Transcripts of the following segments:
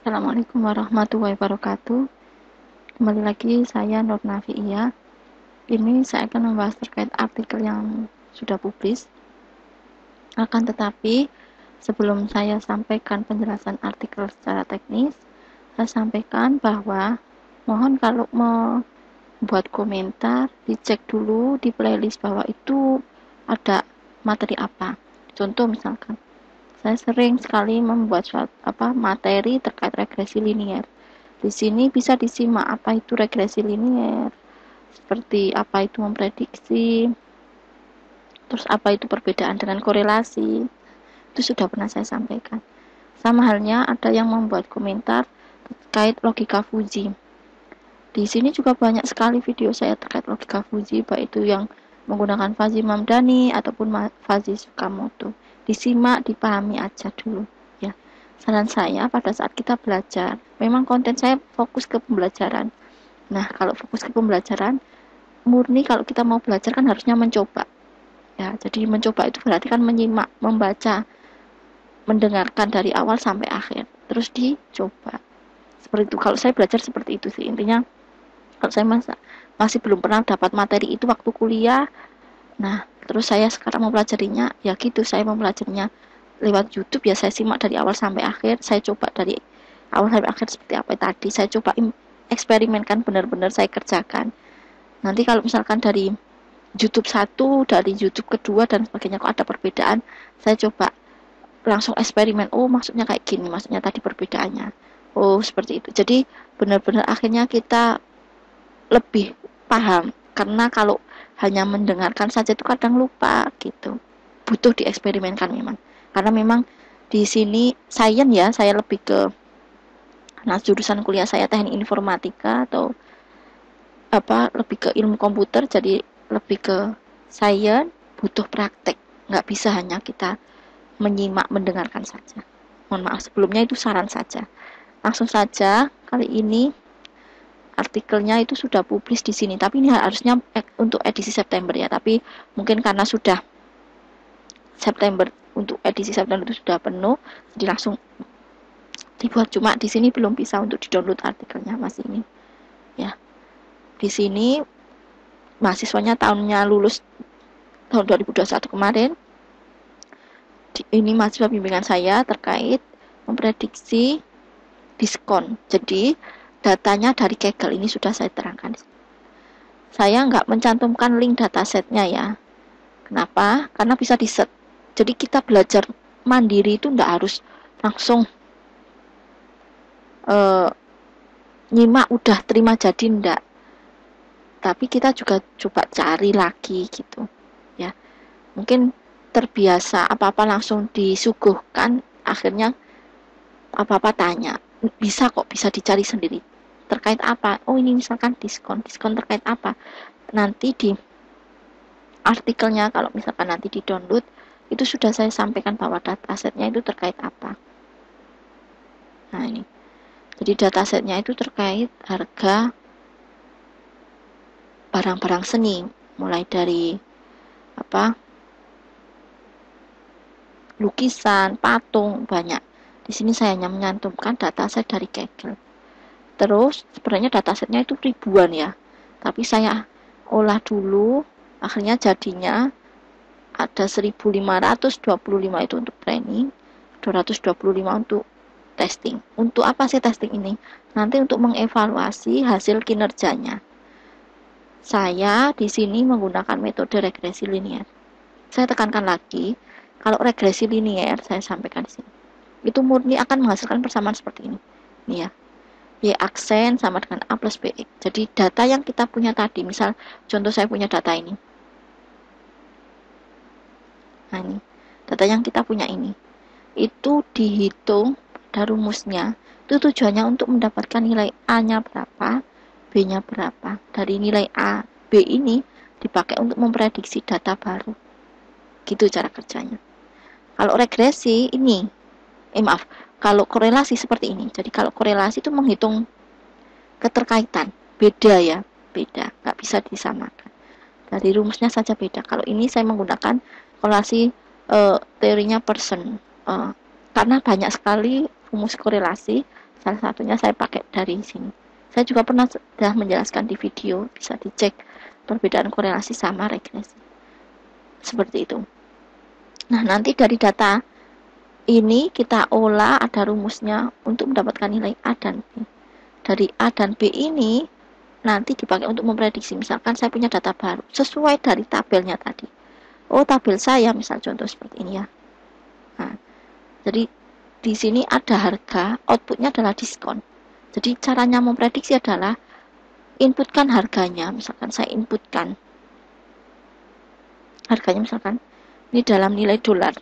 Assalamualaikum warahmatullahi wabarakatuh. Kembali lagi saya Nur Nafiia. Ini saya akan membahas terkait artikel yang sudah publis. Akan tetapi sebelum saya sampaikan penjelasan artikel secara teknis, saya sampaikan bahwa mohon kalau membuat komentar dicek dulu di playlist bahwa itu ada materi apa. Contoh misalkan saya sering sekali membuat materi terkait regresi linier. Di sini bisa disimak apa itu regresi linier, seperti apa itu memprediksi, terus apa itu perbedaan dengan korelasi. Itu sudah pernah saya sampaikan. Sama halnya ada yang membuat komentar terkait logika Fuji. Di sini juga banyak sekali video saya terkait logika Fuji, baik itu yang menggunakan Fuzzy Mamdani ataupun Fuzzy Sukamoto. Disimak, dipahami aja dulu ya. Saran saya pada saat kita belajar, memang konten saya fokus ke pembelajaran. Nah, kalau fokus ke pembelajaran, murni kalau kita mau belajar kan harusnya mencoba. Ya, jadi mencoba itu berarti kan menyimak, membaca, mendengarkan dari awal sampai akhir, terus dicoba. Seperti itu. Kalau saya belajar seperti itu sih intinya. Kalau saya masih belum pernah dapat materi itu waktu kuliah, nah terus saya sekarang mempelajarinya, ya gitu, saya mempelajarinya lewat YouTube, ya saya simak dari awal sampai akhir, saya coba dari awal sampai akhir seperti apa tadi, saya coba eksperimenkan, benar-benar saya kerjakan. Nanti kalau misalkan dari YouTube 1, dari YouTube kedua dan sebagainya kok ada perbedaan, saya coba langsung eksperimen, oh maksudnya kayak gini, maksudnya tadi perbedaannya, oh seperti itu. Jadi benar-benar akhirnya kita lebih paham, karena kalau hanya mendengarkan saja itu kadang lupa gitu, butuh dieksperimenkan memang, karena memang di sini sains ya, saya lebih ke, nah jurusan kuliah saya teknik informatika atau apa, lebih ke ilmu komputer, jadi lebih ke sains, butuh praktek, nggak bisa hanya kita menyimak mendengarkan saja. Mohon maaf sebelumnya, itu saran saja. Langsung saja, kali ini artikelnya itu sudah publis di sini, tapi ini harusnya untuk edisi September ya, tapi mungkin karena sudah September, untuk edisi September itu sudah penuh, jadi langsung dibuat, cuma di sini belum bisa untuk di-download artikelnya, masih ini ya. Di sini mahasiswanya tahunnya lulus tahun 2021 kemarin. Ini mahasiswa bimbingan saya terkait memprediksi diskon. Jadi datanya dari Kaggle, ini sudah saya terangkan. Saya nggak mencantumkan link datasetnya ya. Kenapa? Karena bisa di-set. Jadi kita belajar mandiri itu nggak harus langsung nyimak udah terima jadi, ndak. Tapi kita juga coba cari lagi gitu ya. Mungkin terbiasa apa-apa langsung disuguhkan, akhirnya apa-apa tanya. Bisa kok, bisa dicari sendiri. Terkait apa? Oh ini misalkan diskon. Diskon terkait apa? Nanti di artikelnya, kalau misalkan nanti di download, itu sudah saya sampaikan bahwa datasetnya itu terkait apa. Nah ini. Jadi datasetnya itu terkait harga barang-barang seni. Mulai dari apa, lukisan, patung, banyak. Di sini saya hanya menyantumkan dataset dari Kaggle. Terus sebenarnya datasetnya itu ribuan ya, tapi saya olah dulu, akhirnya jadinya ada 1525 itu untuk training, 225 untuk testing. Untuk apa sih testing ini? Nanti untuk mengevaluasi hasil kinerjanya. Saya di sini menggunakan metode regresi linier. Saya tekankan lagi, kalau regresi linier saya sampaikan di sini, itu murni akan menghasilkan persamaan seperti ini. Ini ya. Y aksen sama dengan A plus BX. Jadi data yang kita punya tadi, misal contoh saya punya data ini. Nah ini, data yang kita punya ini. Itu dihitung pada rumusnya, itu tujuannya untuk mendapatkan nilai A-nya berapa, B-nya berapa. Dari nilai A, B ini dipakai untuk memprediksi data baru. Gitu cara kerjanya. Kalau regresi ini, maaf, kalau korelasi seperti ini. Jadi kalau korelasi itu menghitung keterkaitan, beda ya, beda, nggak bisa disamakan. Dari rumusnya saja beda. Kalau ini saya menggunakan korelasi teorinya Pearson, karena banyak sekali rumus korelasi, Salah satunya saya pakai dari sini. Saya juga pernah sudah menjelaskan di video, bisa dicek perbedaan korelasi sama regresi. Seperti itu. Nah, nanti dari data ini kita olah, ada rumusnya untuk mendapatkan nilai A dan B. Dari A dan B ini nanti dipakai untuk memprediksi. Misalkan saya punya data baru sesuai dari tabelnya tadi. Oh, tabel saya misal contoh seperti ini ya. Nah, jadi di sini ada harga, outputnya adalah diskon. Jadi caranya memprediksi adalah inputkan harganya. Misalkan saya inputkan harganya, misalkan ini dalam nilai dolar.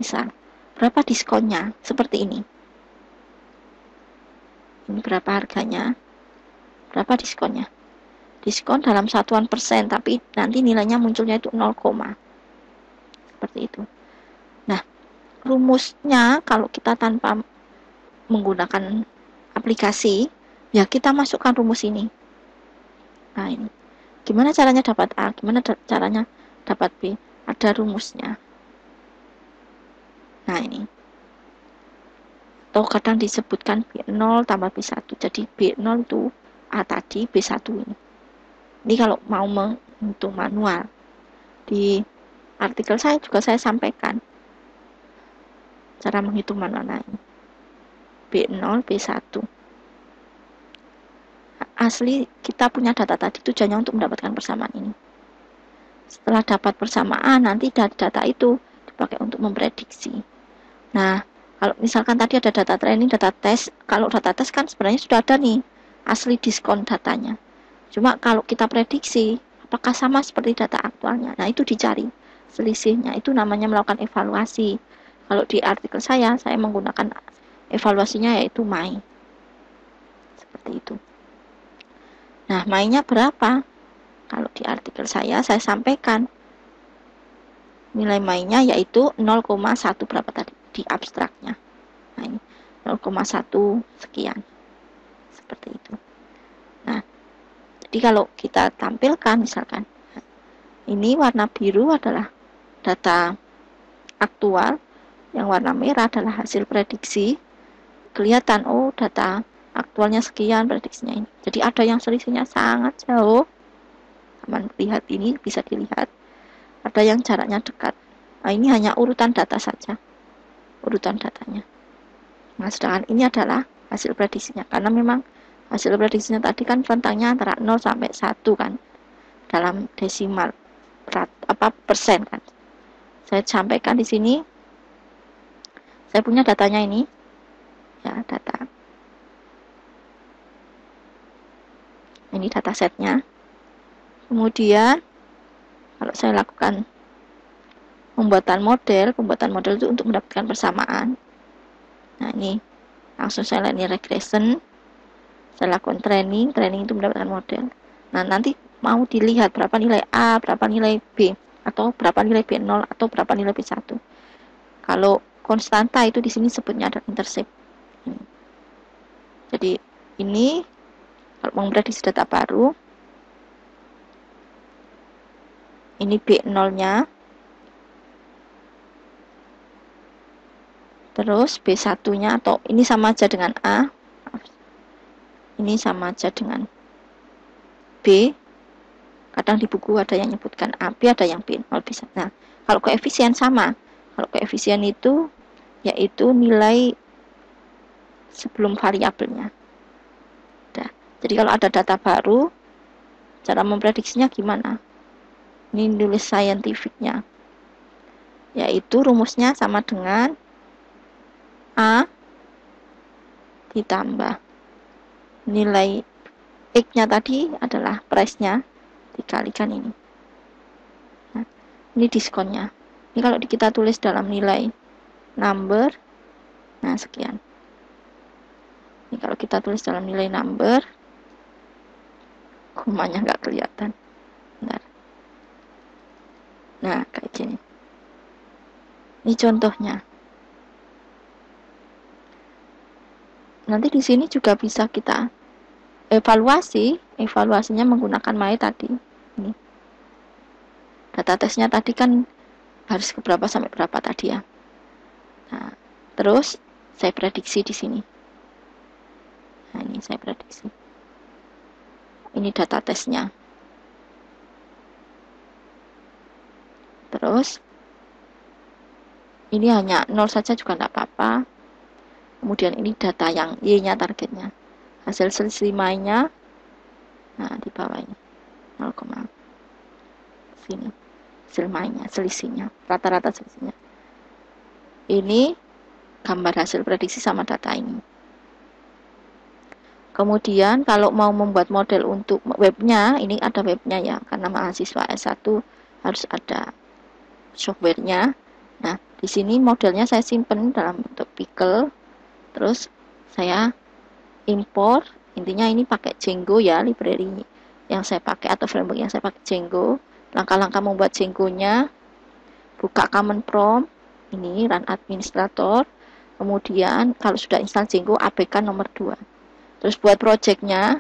Misal, berapa diskonnya? Seperti ini. Ini berapa harganya? Berapa diskonnya? Diskon dalam satuan persen, tapi nanti nilainya munculnya itu 0, seperti itu. Nah, rumusnya kalau kita tanpa menggunakan aplikasi, ya kita masukkan rumus ini. Nah, ini. Gimana caranya dapat A? Gimana caranya dapat B? Ada rumusnya. Nah, ini. Atau kadang disebutkan B0 tambah B1. Jadi B0 itu A tadi, B1 ini. Ini kalau mau menghitung manual. Di artikel saya juga saya sampaikan cara menghitung manual. Nah, ini. B0, B1. Asli kita punya data tadi tujuannya untuk mendapatkan persamaan ini. Setelah dapat persamaan, nanti dari data itu dipakai untuk memprediksi. Nah, kalau misalkan tadi ada data training, data tes, kalau data tes kan sebenarnya sudah ada nih asli diskon datanya. Cuma kalau kita prediksi, apakah sama seperti data aktualnya? Nah, itu dicari selisihnya. Itu namanya melakukan evaluasi. Kalau di artikel saya menggunakan evaluasinya yaitu MAI. Seperti itu. Nah, MAI-nya berapa? Kalau di artikel saya sampaikan nilai MAI-nya yaitu 0,1 berapa tadi di abstraknya. Nah, ini 0,1 sekian. Seperti itu. Nah, jadi kalau kita tampilkan misalkan ini warna biru adalah data aktual, yang warna merah adalah hasil prediksi. Kelihatan, oh data aktualnya sekian, prediksinya ini. Jadi ada yang selisihnya sangat jauh. Teman lihat ini, bisa dilihat. Ada yang jaraknya dekat. Nah, ini hanya urutan data saja. Urutan datanya. Nah, sedangkan ini adalah hasil prediksinya. Karena memang hasil prediksinya tadi kan rentangnya antara 0 sampai 1 kan. Dalam desimal persen kan. Saya sampaikan di sini. Saya punya datanya ini. Ya, data. Ini data setnya. Kemudian kalau saya lakukan pembuatan model itu untuk mendapatkan persamaan. Nah, ini langsung saya lihat ini regression. Saya lakukan training itu mendapatkan model. Nah, nanti mau dilihat berapa nilai A, berapa nilai B, atau berapa nilai B0, atau berapa nilai B1. Kalau konstanta itu di sini sebutnya ada intercept. Jadi ini kalau mau memprediksi data baru, ini B0-nya, terus B1-nya, atau ini sama aja dengan A, ini sama aja dengan B. Kadang di buku ada yang nyebutkan A, B, ada yang B0, bisa. Nah, kalau koefisien sama. Kalau koefisien itu yaitu nilai sebelum variabelnya. Nah, jadi kalau ada data baru, cara memprediksinya gimana? Ini nulis scientificnya. Yaitu rumusnya sama dengan A ditambah nilai X-nya tadi adalah price-nya dikalikan ini. Nah, ini diskonnya. Ini kalau kita tulis dalam nilai number, nah sekian. Ini kalau kita tulis dalam nilai number, komanya nggak kelihatan. Bentar. Nah, kayak gini. Ini contohnya. Nanti di sini juga bisa kita evaluasinya menggunakan MAI tadi. Ini. Data tesnya tadi kan harus ke berapa sampai berapa tadi ya. Nah, terus saya prediksi di sini. Nah, ini saya prediksi. Ini data tesnya. Terus ini hanya 0 saja juga tidak apa-apa. Kemudian ini data yang Y-nya targetnya. Hasil selisih mainnya, nah di bawah ini 0, sini hasil mainnya, selisihnya, rata-rata selisihnya. Ini gambar hasil prediksi sama data ini. Kemudian kalau mau membuat model untuk webnya, ini ada webnya ya, karena mahasiswa S1 harus ada softwarenya. Nah, di sini modelnya saya simpen dalam bentuk pickle, terus saya import. Intinya ini pakai Django ya, library yang saya pakai atau framework yang saya pakai Django. Langkah-langkah membuat Django-nya, buka command prompt, ini run administrator. Kemudian kalau sudah install Django, APK nomor 2. Terus buat project-nya,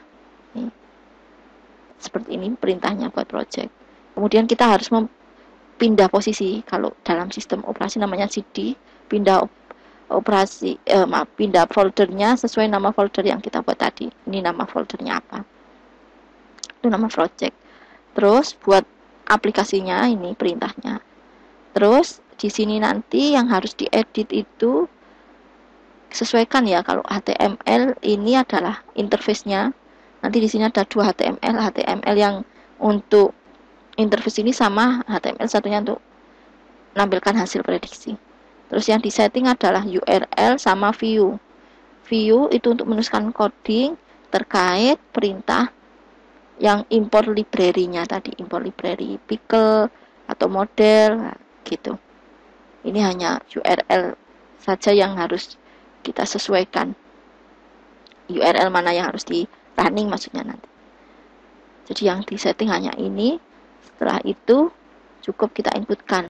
seperti ini perintahnya buat project. Kemudian kita harus pindah posisi. Kalau dalam sistem operasi namanya CD, pindah pindah foldernya sesuai nama folder yang kita buat tadi. Ini nama foldernya apa? Itu nama project. Terus buat aplikasinya, ini perintahnya. Terus di sini nanti yang harus diedit itu sesuaikan ya. Kalau HTML ini adalah interface-nya. Nanti di sini ada 2 HTML. HTML yang untuk interface ini sama HTML satunya untuk menampilkan hasil prediksi. Terus yang disetting adalah URL sama view. View itu untuk menuliskan coding terkait perintah yang import library-nya tadi, import library pickle atau model gitu. Ini hanya URL saja yang harus kita sesuaikan. URL mana yang harus di running maksudnya nanti. Jadi yang disetting hanya ini. Setelah itu cukup kita inputkan.